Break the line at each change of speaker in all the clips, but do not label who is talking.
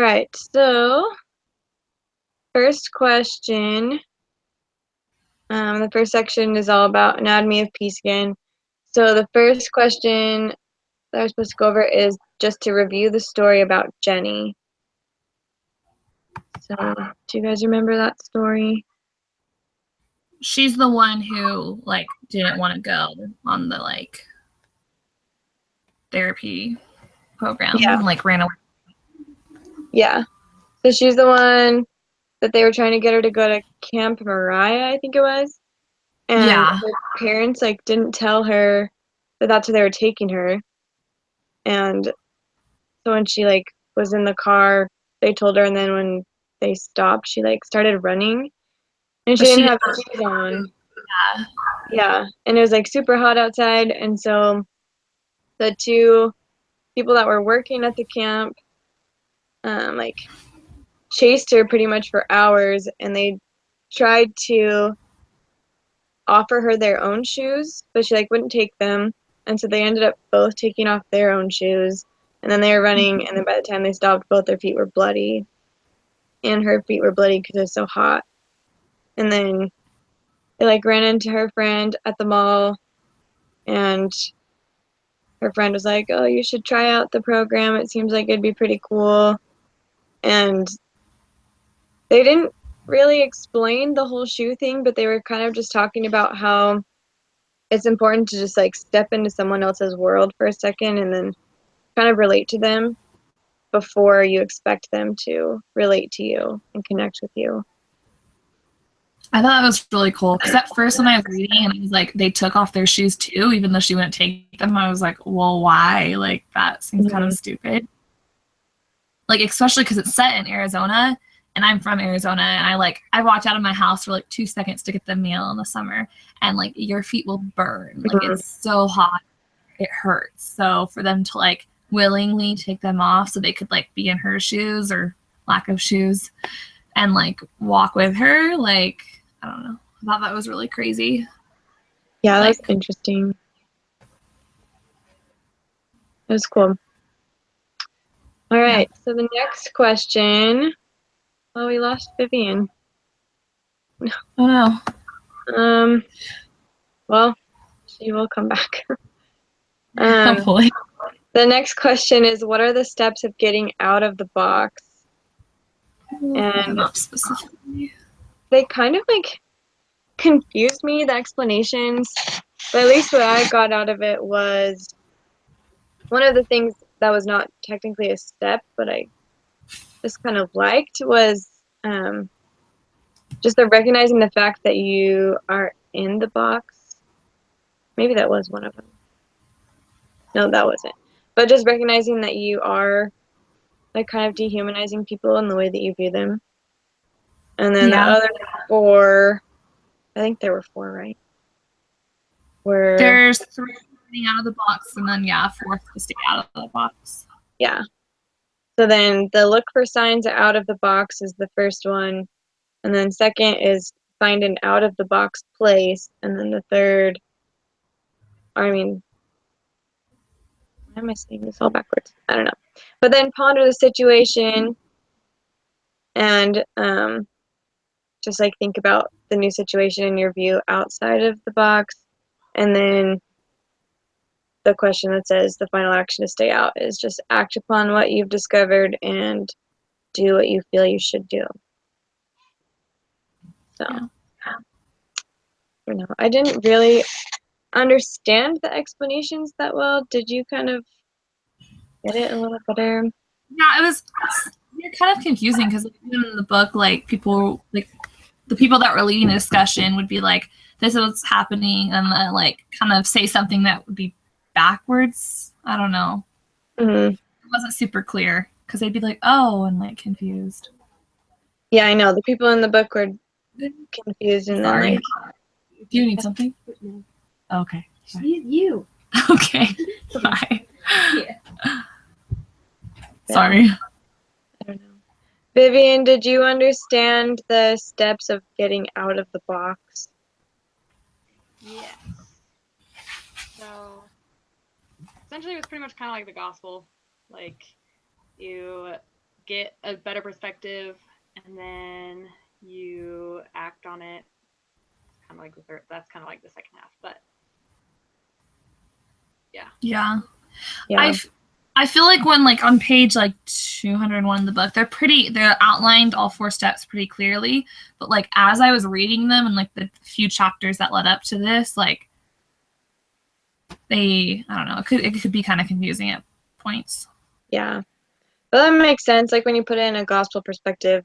right, so first question. The first section is all about anatomy of peace again. So the first question that we're supposed to go over is just to review the story about Jenny. So do you guys remember that story?
She's the one who like didn't want to go on the like therapy program
Yeah.
and like ran away.
Yeah. So she's the one that they were trying to get her to go to Camp Mariah, I think it was. And
Yeah.
her parents like didn't tell her that that's where they were taking her. And so when she like was in the car, they told her, and then when they stopped, she like started running, and she
But
didn't
she
have shoes on.
yeah.
Yeah, and it was like super hot outside, and so the two people that were working at the camp, like chased her pretty much for hours, and they tried to offer her their own shoes, but she like wouldn't take them, and so they ended up both taking off their own shoes, and then they were running, and then by the time they stopped, both their feet were bloody, and her feet were bloody because it was so hot. And then they like ran into her friend at the mall, and her friend was like, "Oh, you should try out the program. It seems like it'd be pretty cool." And they didn't really explain the whole shoe thing, but they were kind of just talking about how it's important to just like step into someone else's world for a second and then kind of relate to them before you expect them to relate to you and connect with you.
I thought that was really cool because at first when I was reading and I was like, they took off their shoes too, even though she wouldn't take them. I was like, well, why? Like that seems kind of stupid. Like especially because it's set in Arizona, and I'm from Arizona, and I walked out of my house for like 2 seconds to get the mail in the summer, and like your feet will burn. Like it's so hot, it hurts. So for them to like willingly take them off so they could like be in her shoes or lack of shoes and like walk with her, like I don't know. I thought that was really crazy.
Yeah, that's
Like,
interesting. It was cool. All
yeah.
right, so the next question. Oh, we lost Vivian.
Oh no.
Um, well, she will come back. um,
Hopefully.
the next question is, what are the steps of getting out of the box? And
Not specifically.
they kind of like confused me, the explanations, but at least what I got out of it was one of the things that was not technically a step, but I just kind of liked was just the recognizing the fact that you are in the box. Maybe that was one of them. No, that wasn't. But just recognizing that you are like kind of dehumanizing people in the way that you view them. And then the
Yeah.
other four, I think there were four, right? Were
There's 3 getting out of the box, and then yeah, 4th to stay out of the box.
yeah. So then the look for signs out of the box is the first one. And then second is find an out of the box place. And then the third, I mean, why am I saying this all backwards? I don't know. But then ponder the situation and just like think about the new situation in your view outside of the box. And then the question that says the final action to stay out is just act upon what you've discovered and do what you feel you should do. So,
Yeah.
I don't know. I didn't really understand the explanations that well. Did you kind of get it a little better?
Yeah, it was kind of confusing because even in the book, like people, like the people that were leading the discussion would be like, "This is what's happening," and then like kind of say something that would be backwards. I don't know.
Mm-hmm.
It wasn't super clear because they'd be like, "Oh," and like confused.
Yeah, I know. The people in the book were confused and then
Sorry.
like.
Do you need something?
No.
Okay.
You.
Okay. Bye.
Yeah.
Sorry.
I don't know. Vivian, did you understand the steps of getting out of the box?
Yes. So essentially, it was pretty much kind of like the gospel. Like, you get a better perspective, and then you act on it. Kind of like the third. That's kind of like the second half, but yeah.
Yeah.
Yeah.
I feel like when like on page like 201 in the book, they're outlined all 4 steps pretty clearly. But like as I was reading them and like the few chapters that led up to this, like I don't know, it could be kind of confusing at points.
Yeah. But that makes sense. Like when you put it in a gospel perspective,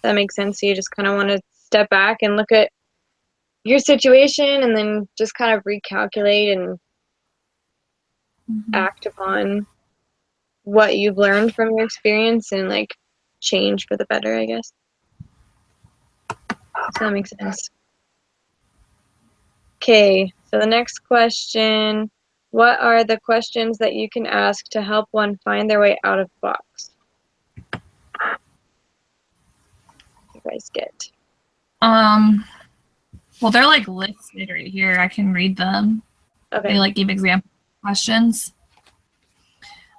that makes sense. So you just kind of want to step back and look at your situation and then just kind of recalculate and act upon what you've learned from your experience and like change for the better, I guess. So that makes sense. Okay, so the next question, what are the questions that you can ask to help one find their way out of the box? You guys get.
Well, they're like listed right here. I can read them.
Okay.
They like give example questions.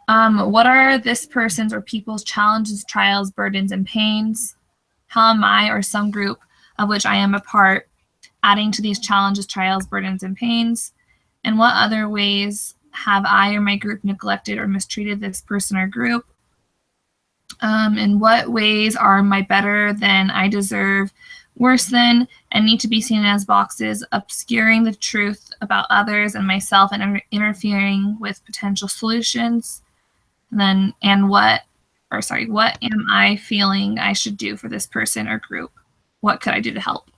What are this person's or people's challenges, trials, burdens, and pains? How am I or some group of which I am a part adding to these challenges, trials, burdens, and pains? And what other ways have I or my group neglected or mistreated this person or group? In what ways are my better than I deserve, worse than, and need to be seen as boxes, obscuring the truth about others and myself and interfering with potential solutions? And what am I feeling I should do for this person or group? What could I do to help?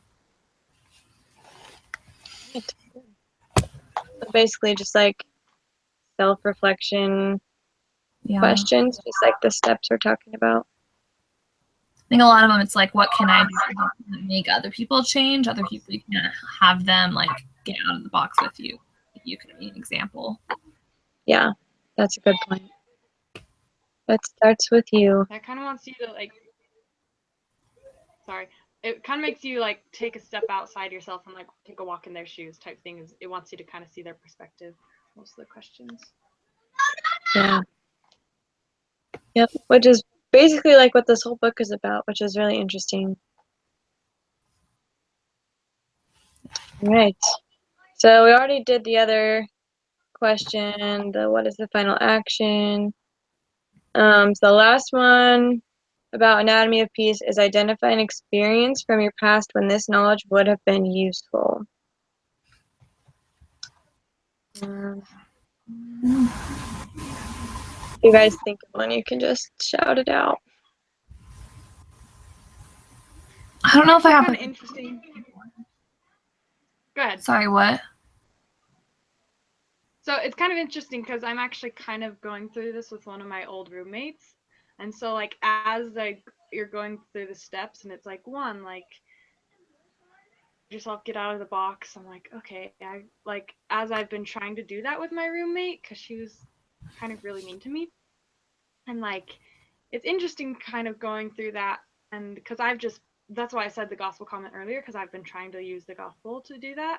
So basically just like self-reflection questions, just like the steps we're talking about.
I think a lot of them, it's like, what can I do to make other people change? Other people, you can have them like get out of the box with you. You could be an example.
Yeah, that's a good point. That starts with you.
That kind of wants you to like. Sorry. It kind of makes you like take a step outside yourself and like take a walk in their shoes type thing. Is it wants you to kind of see their perspective. Most of the questions.
Yeah. Yep. Which is basically like what this whole book is about, which is really interesting. All right. So we already did the other question, the what is the final action? So the last one about anatomy of peace is identify an experience from your past when this knowledge would have been useful. If you guys think of one, you can just shout it out.
I don't know if I have
kind of interesting. Go ahead.
Sorry, what?
So it's kind of interesting because I'm actually kind of going through this with one of my old roommates. And so like as like you're going through the steps and it's like one, like yourself get out of the box. I'm like, okay, I like as I've been trying to do that with my roommate because she was kind of really mean to me. And like it's interesting kind of going through that and because that's why I said the gospel comment earlier because I've been trying to use the gospel to do that.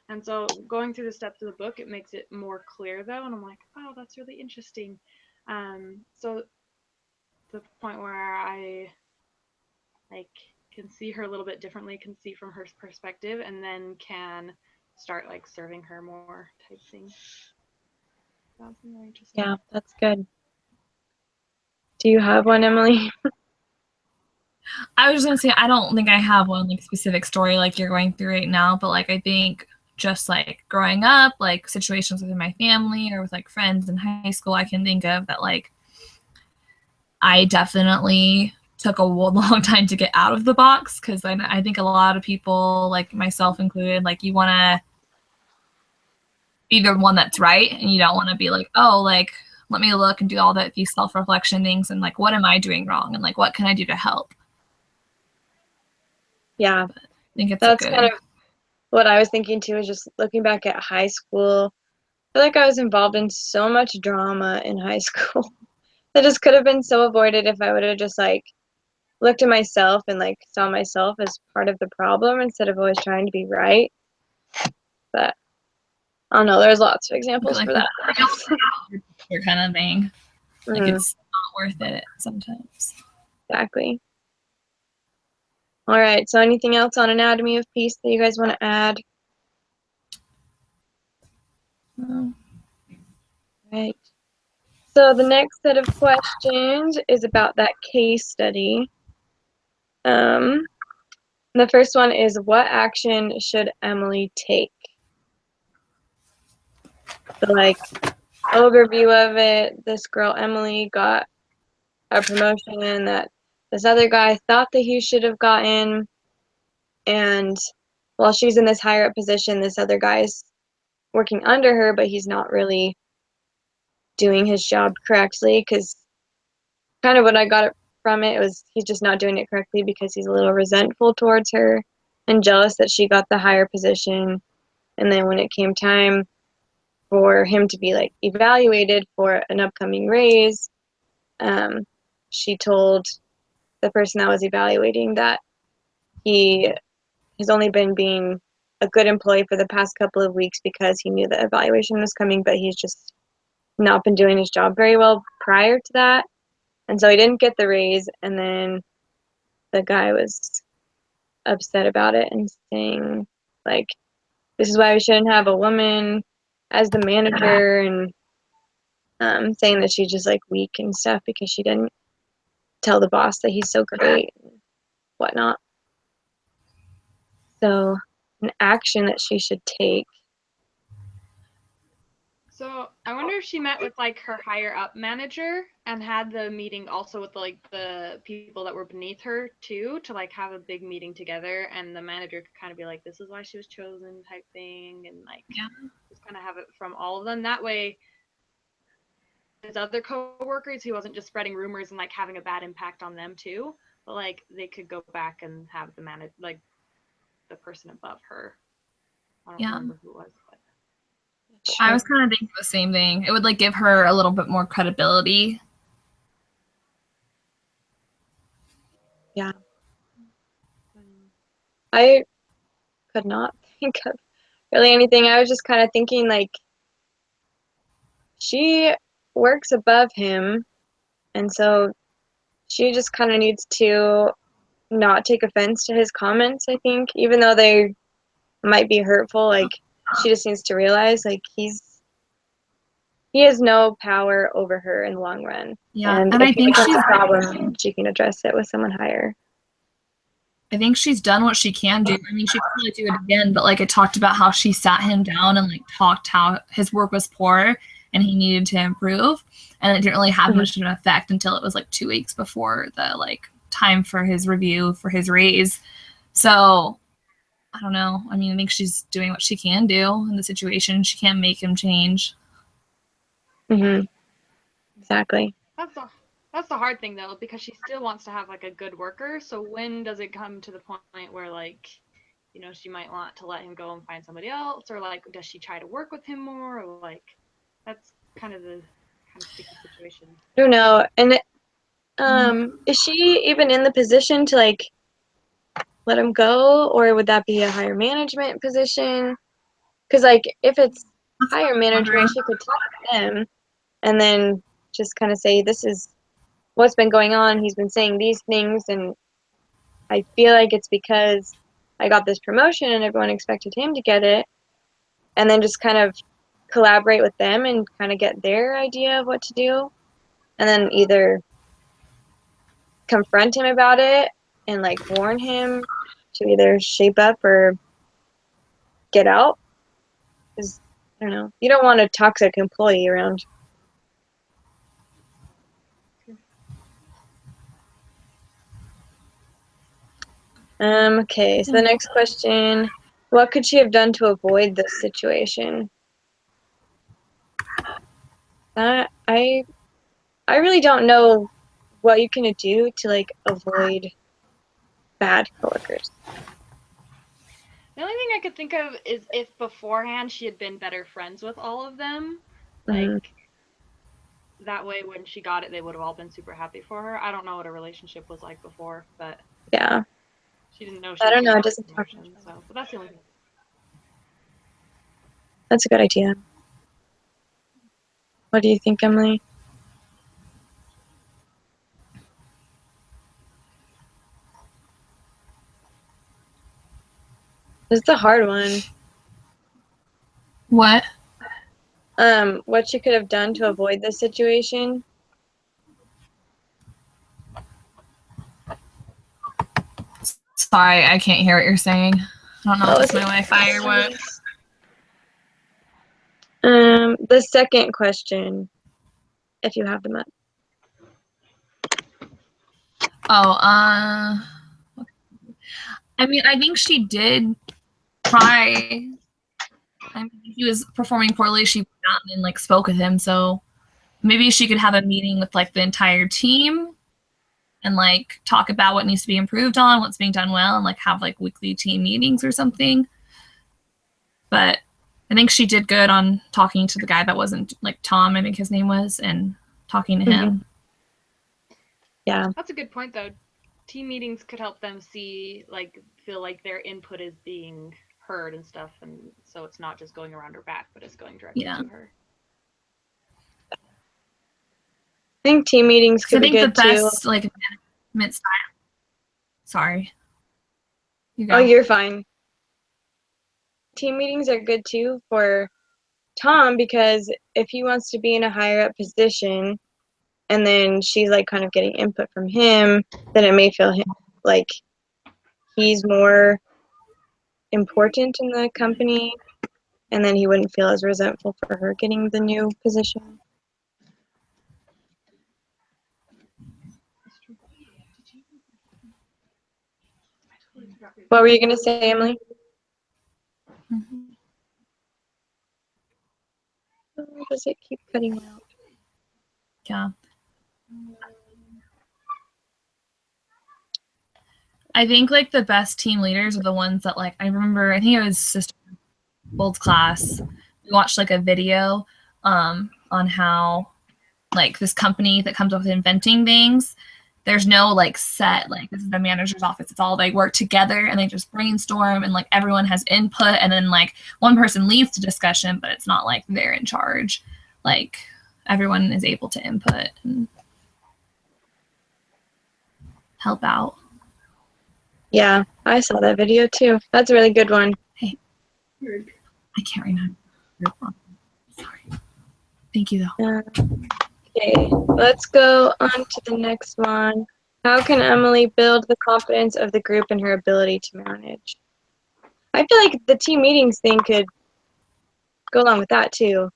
And so going through the steps of the book, it makes it more clear though. And I'm like, oh, that's really interesting. So the point where I like can see her a little bit differently, can see from her perspective, and then can start like serving her more type thing. That's really interesting.
Yeah, that's good. Do you have one, Emily?
I was just gonna say I don't think I have one like specific story like you're going through right now, but like I think just like growing up, like situations within my family or with like friends in high school, I can think of that like I definitely took a long time to get out of the box because I think a lot of people, like myself included, like you want to be the one that's right and you don't want to be like, oh, like let me look and do all these self-reflection things and like what am I doing wrong and like what can I do to help.
Yeah,
I think it's
that's kind of what I was thinking too, is just looking back at high school. I feel like I was involved in so much drama in high school that just could have been so avoided if I would have just like looked at myself and like saw myself as part of the problem instead of always trying to be right. But I don't know, there's lots of examples
like
for that.
kind of thing. Like it's not worth it sometimes.
Exactly. All right, so anything else on anatomy of peace that you guys want to add? Right. So the next set of questions is about that case study. The first one is, what action should Emily take? So like, overview of it, this girl Emily got a promotion that this other guy thought that he should have gotten, and while she's in this higher up position, this other guy's working under her, but he's not really doing his job correctly, because kind of what I got it from it was he's just not doing it correctly because he's a little resentful towards her and jealous that she got the higher position. And then when it came time for him to be like evaluated for an upcoming raise, she told the person that was evaluating that he has only been being a good employee for the past couple of weeks because he knew the evaluation was coming, but he's just not been doing his job very well prior to that. And so he didn't get the raise, and then the guy was upset about it and saying, like, this is why we shouldn't have a woman as the manager, and saying that she's just like weak and stuff because she didn't tell the boss that he's so great and whatnot. So an action that she should take.
So I wonder if she met with like her higher up manager and had the meeting also with like the people that were beneath her too, to like have a big meeting together, and the manager could kind of be like, this is why she was chosen type thing, and like just kind of have it from all of them. That way his other coworkers, he wasn't just spreading rumors and like having a bad impact on them too, but like they could go back and have the like the person above her. I don't remember who it was, but
I was kind of thinking the same thing. It would like give her a little bit more credibility.
Yeah. I could not think of really anything. I was just kind of thinking like, she works above him, and so she just kind of needs to not take offense to his comments, I think, even though they might be hurtful. Like, she just needs to realize like he has no power over her in the long run.
Yeah,
And
and
if
I
he
think
becomes a problem, she can address it with someone higher.
I think she's done what she can do. I mean, she could probably do it again, but like it talked about how she sat him down and like talked how his work was poor and he needed to improve, and it didn't really have much of an effect until it was like 2 weeks before the like time for his review for his raise. So I don't know. I mean, I think she's doing what she can do in the situation. She can't make him change.
Exactly.
That's the hard thing though, because she still wants to have like a good worker. So when does it come to the point where like, you know, she might want to let him go and find somebody else, or like does she try to work with him more, or like that's kind of the sticky situation.
I don't know. And is she even in the position to like let him go, or would that be a higher management position? Because like if it's higher management, she could talk to him and then just kind of say, this is what's been going on. He's been saying these things, and I feel like it's because I got this promotion and everyone expected him to get it. And then just kind of collaborate with them and kind of get their idea of what to do. And then either confront him about it and like warn him to either shape up or get out. Because I don't know, you don't want a toxic employee around. Okay, so the next question, what could she have done to avoid this situation? I really don't know what you can do to like avoid bad coworkers.
The only thing I could think of is if beforehand she had been better friends with all of them, like that way when she got it, they would have all been super happy for her. I don't know what a relationship was like before, but
Yeah,
she didn't know she
I
was
don't
gonna
know. It
get
doesn't
the
talk
promotion.
much about
So,
it.
but that's the only thing.
That's a good idea. What do you think, Emily? This is a hard one.
What?
What she could have done to avoid this situation.
Sorry, I can't hear what you're saying. I don't know
What
if it's
was
my
it?
Wi-Fi or what.
The second question, if you have them up.
Oh, I mean, I think she did try. I mean, he was performing poorly. She went out and like spoke with him, so maybe she could have a meeting with like the entire team and like talk about what needs to be improved on, what's being done well, and like have like weekly team meetings or something. But I think she did good on talking to the guy that wasn't like Tom, I think his name was, and talking to him.
Yeah.
That's a good point, though. Team meetings could help them feel like their input is being heard and stuff, and so it's not just going around her back, but it's going directly to her.
I think team meetings could be good
too. I think the
too.
best like management style. Sorry. You go.
Oh, you're fine. Team meetings are good too for Tom, because if he wants to be in a higher up position and then she's like kind of getting input from him, then it may feel like he's more important in the company, and then he wouldn't feel as resentful for her getting the new position. What were you going to say, Emily? Oh, does it keep cutting out?
Yeah. I think like the best team leaders are the ones that like I remember. I think it was Sister Bold's class. We watched like a video on how like this company that comes up with inventing things. There's no like set like this is the manager's office. It's all they work together and they just brainstorm and like everyone has input and then like one person leads the discussion, but it's not like they're in charge. Like everyone is able to input and help out.
Yeah, I saw that video too. That's a really good one.
Hey, I can't remember. Sorry. Thank you though.
Okay, let's go on to the next one. How can Emily build the confidence of the group and her ability to manage? I feel like the team meetings thing could go along with that too.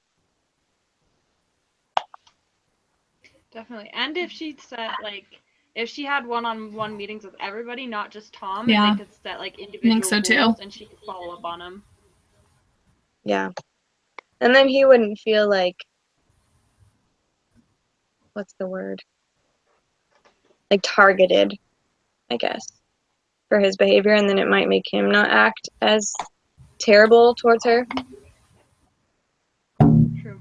Definitely. And if she set if she had one-on-one meetings with everybody, not just Tom,
Yeah.
and they could set like individual
I think so
goals,
too.
and she could follow up on them.
Yeah. And then he wouldn't feel like, what's the word? Like targeted, I guess, for his behavior, and then it might make him not act as terrible towards her.
True.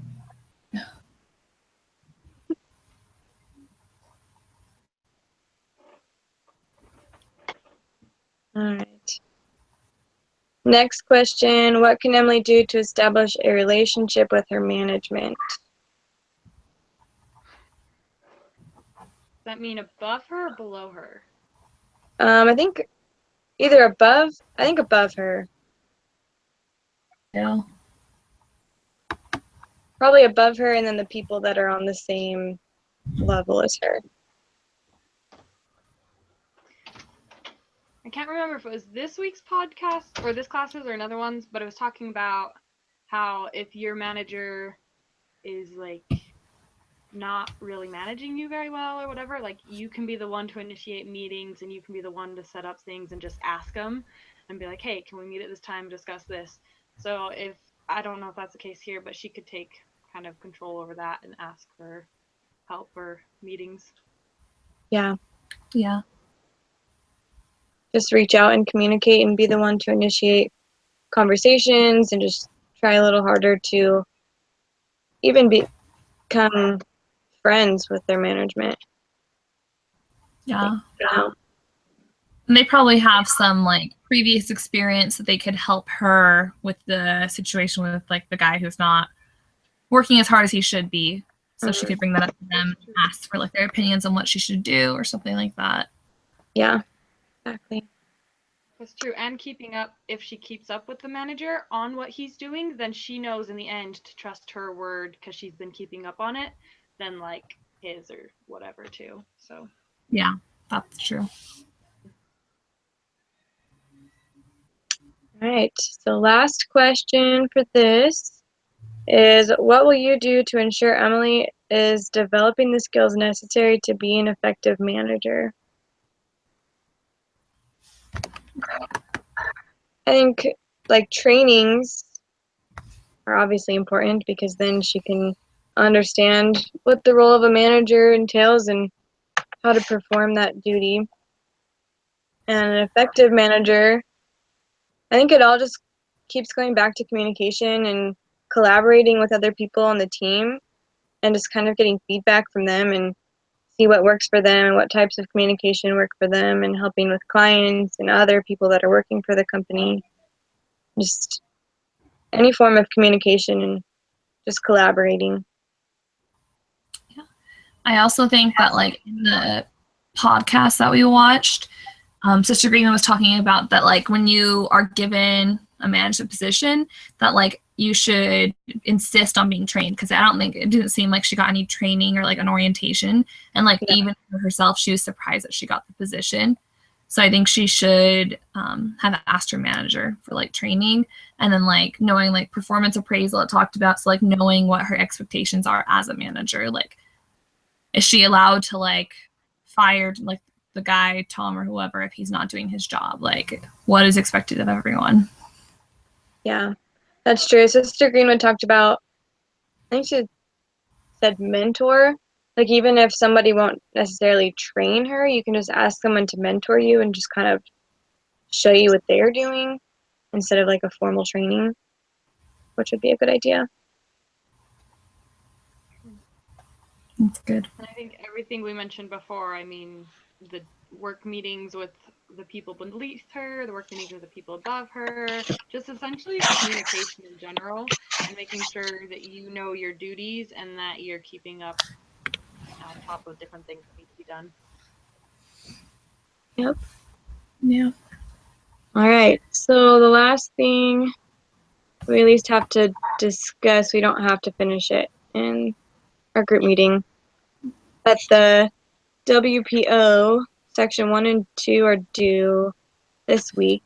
All right. Next question. What can Emily do to establish a relationship with her management?
Does that mean above her or below her?
I think either above. I think above her.
Yeah.
Probably above her, and then the people that are on the same level as her.
I can't remember if it was this week's podcast or this class's or another one's, but it was talking about how if your manager is like not really managing you very well or whatever, like you can be the one to initiate meetings and you can be the one to set up things and just ask them and be like, hey, can we meet at this time, discuss this? So if I don't know if that's the case here, but she could take kind of control over that and ask for help or meetings.
Yeah.
Yeah.
Just reach out and communicate and be the one to initiate conversations and just try a little harder to even become friends with their management.
Yeah.
You know?
And they probably have some like previous experience that they could help her with the situation with like the guy who's not working as hard as he should be. So she could bring that up to them and ask for like their opinions on what she should do or something like that.
Yeah, exactly.
That's true. And keeping up, if she keeps up with the manager on what he's doing, then she knows in the end to trust her word because she's been keeping up on it, than like his or whatever too. So
Yeah, that's true.
All right. So last question for this is, what will you do to ensure Emily is developing the skills necessary to be an effective manager? I think like trainings are obviously important because then she can understand what the role of a manager entails and how to perform that duty. And an effective manager, I think it all just keeps going back to communication and collaborating with other people on the team and just kind of getting feedback from them and see what works for them and what types of communication work for them and helping with clients and other people that are working for the company. Just any form of communication and just collaborating.
I also think that like in the podcast that we watched, Sister Greenman was talking about that like when you are given a management position, that like you should insist on being trained, because I don't think it didn't seem like she got any training or like an orientation, and like even for herself, she was surprised that she got the position. So I think she should have asked her manager for like training, and then like knowing like performance appraisal it talked about, so like knowing what her expectations are as a manager, like is she allowed to like fire like the guy Tom or whoever if he's not doing his job? Like what is expected of everyone?
Yeah, that's true. Sister Greenwood talked about, I think she said mentor. Like even if somebody won't necessarily train her, you can just ask someone to mentor you and just kind of show you what they're doing instead of like a formal training, which would be a good idea.
That's good.
And I think everything we mentioned before, I mean, the work meetings with the people beneath her, the work meetings with the people above her, just essentially communication in general, and making sure that you know your duties and that you're keeping up on top of different things that need to be done.
Yep.
Yeah.
All right. So the last thing we at least have to discuss, we don't have to finish it in our group meeting, but the WPO section 1 and 2 are due this week.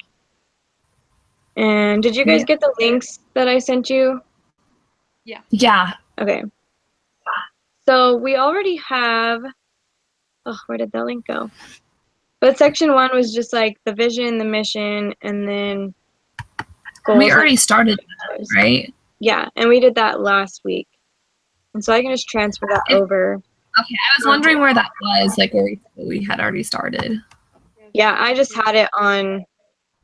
And did you guys get the links that I sent you?
Yeah.
Yeah.
Okay. So we already have, oh, where did that link go? But section 1 was just like the vision, the mission, and then goals.
We already started that, right?
Yeah, and we did that last week. And so I can just transfer that over.
Okay, I was wondering where that was, like where we had already started.
Yeah, I just had it on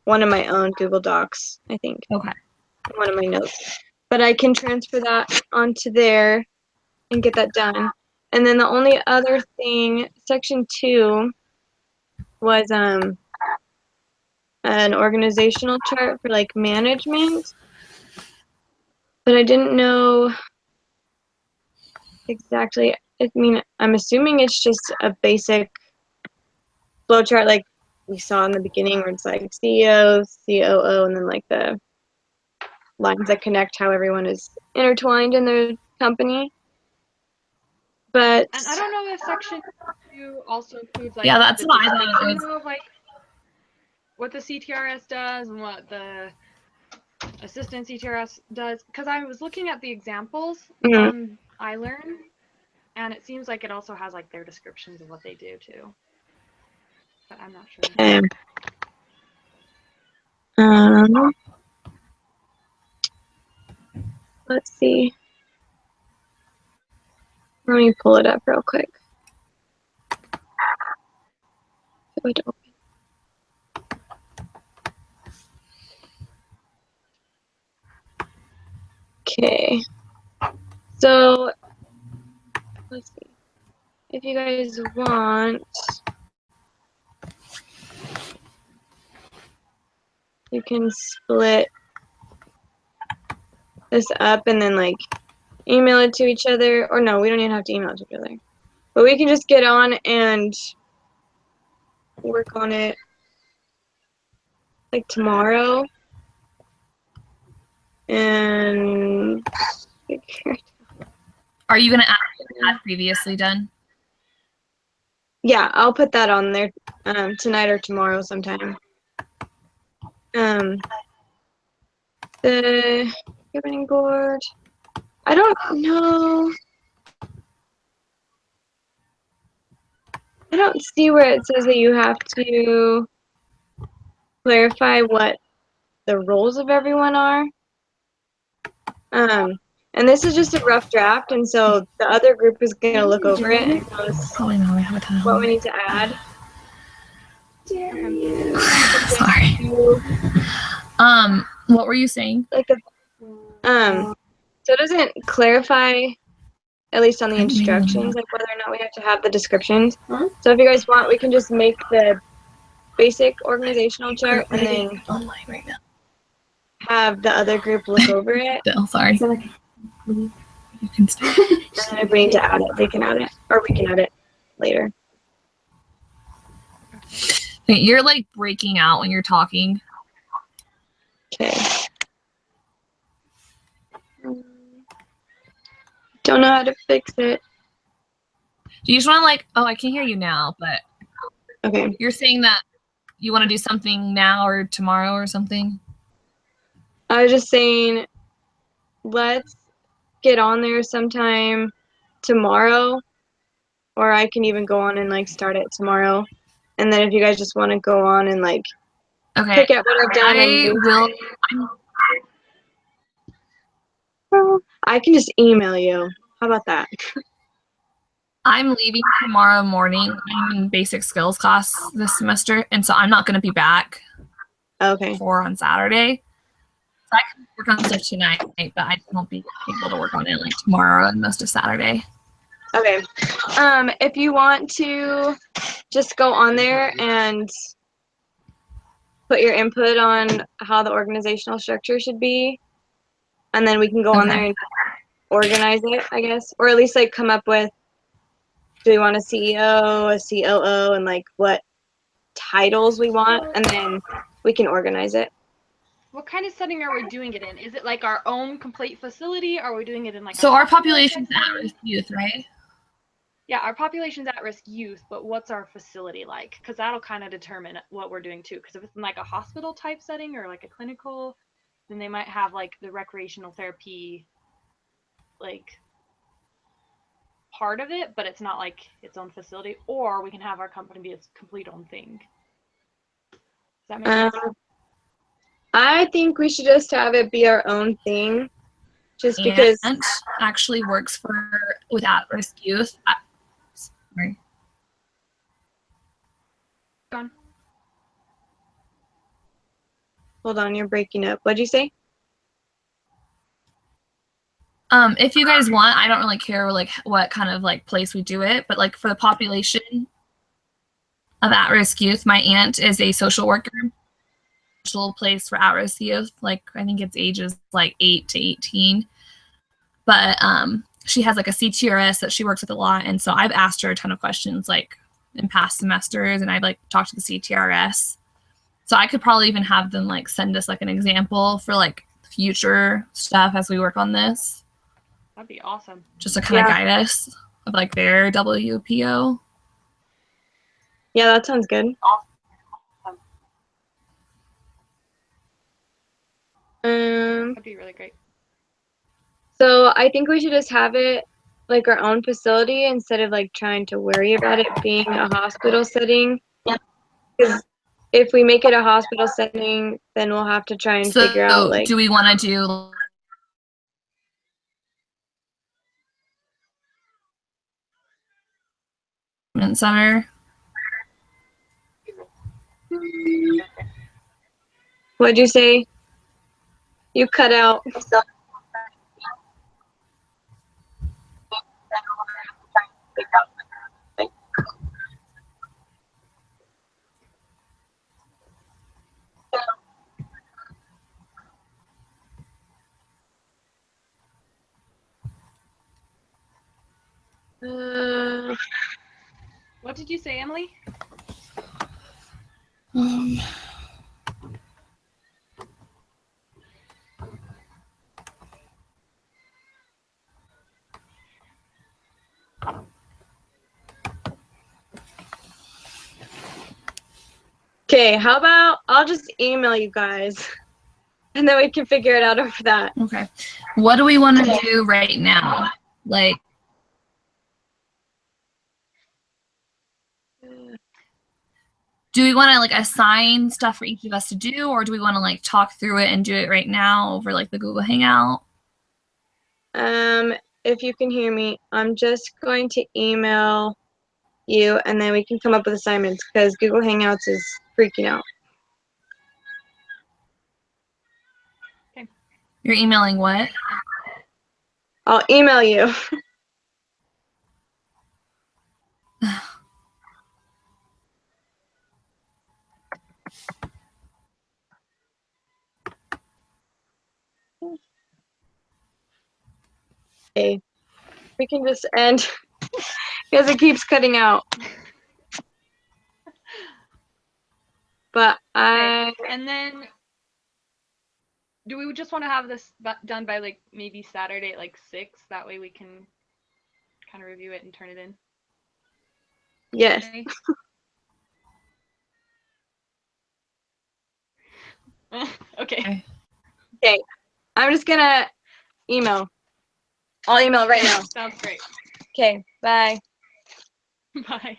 one of my own Google Docs, I think.
Okay.
One of my notes. But I can transfer that onto there and get that done. And then the only other thing, section 2 was an organizational chart for like management. But I didn't know exactly. I mean, I'm assuming it's just a basic flow chart like we saw in the beginning where it's like CEO, COO, and then like the lines that connect how everyone is intertwined in their company. But
And I don't know if section 2 also includes like
that's
the
what I thought it was.
of like what the CTRS does and what the assistant CTRS does, because I was looking at the examples on iLearn, and it seems like it also has like their descriptions of what they do too. But I'm not sure.
Okay. Let's see. Let me pull it up real quick. Okay. So let's see. If you guys want, you can split this up and then like email it to each other. Or no, we don't even have to email it to each other. But we can just get on and work on it like tomorrow. And
Are you gonna add previously done?
yeah, I'll put that on there tonight or tomorrow sometime. The governing board. I don't know. I don't see where it says that you have to clarify what the roles of everyone are. And this is just a rough draft, and so the other group is gonna look over it and tell us
Probably not. We have a ton of
what we need to add.
Sorry. What were you saying?
Like so it doesn't clarify, at least on the instructions, like whether or not we have to have the descriptions. So if you guys want, we can just make the basic organizational chart and then
Online right now.
have the other group look over it.
Bill, sorry. You can stay.
And then if we need to add it, they can add it, or we can add it later.
You're like breaking out when you're talking.
Okay. Don't know how to fix it.
Do you just want to like? Oh, I can hear you now, but
Okay.
you're saying that you want to do something now or tomorrow or something.
I was just saying, let's get on there sometime tomorrow, or I can even go on and like start it tomorrow. And then if you guys just want to go on and like
Okay.
pick at what I've done, I can just email you. How about that?
I'm leaving tomorrow morning. I'm in basic skills class this semester, and so I'm not going to be back
Okay.
for on Saturday. So I can work on stuff tonight, but I won't be able to work on it like tomorrow and most of Saturday.
Okay. If you want to just go on there and put your input on how the organizational structure should be, and then we can go on there and organize it, I guess, or at least like come up with, do we want a CEO, a COO, and like what titles we want, and then we can organize it.
What kind of setting are we doing it in? Is it like our own complete facility? Are we doing it in like
so our population's at-risk youth, right?
Yeah, our population's at-risk youth, but what's our facility like? Because that'll kind of determine what we're doing too. Because if it's in like a hospital type setting or like a clinical, then they might have like the recreational therapy like part of it, but it's not like its own facility. Or we can have our company be its complete own thing. Does that make sense?
I think we should just have it be our own thing, just because.
And actually works with at-risk youth. Sorry.
Gone.
Hold on, you're breaking up. What'd you say?
If you guys want, I don't really care like what kind of like place we do it, but like for the population of at-risk youth, my aunt is a social worker. Social place for at-risk youth, like I think it's ages like 8 to 18. But she has like a CTRS that she works with a lot, and so I've asked her a ton of questions like in past semesters, and I've like talked to the CTRS. So I could probably even have them like send us like an example for like future stuff as we work on this.
That'd be awesome.
Just to kind of guide us of like their WPO.
Yeah, that sounds good.
Awesome. That'd be really great.
So I think we should just have it like our own facility instead of like trying to worry about it being a hospital setting. Because if we make it a hospital setting, then we'll have to try and figure out like.
Do we want to do center?
What'd you say? You cut out.
What did you say, Emily?
Okay, how about I'll just email you guys and then we can figure it out over that.
Okay. What do we want to do right now? Like, do we want to like assign stuff for each of us to do, or do we want to like talk through it and do it right now over like the Google Hangout?
If you can hear me, I'm just going to email you and then we can come up with assignments because Google Hangouts is freaking out.
Okay.
You're emailing what?
I'll email you. Okay. We can just end because it keeps cutting out. But
Okay. And then, do we just want to have this done by like maybe Saturday at like 6? That way we can kind of review it and turn it in.
Yes.
Okay.
Okay. I'm just gonna email. I'll email right now.
Sounds great.
Okay. Bye.
Bye.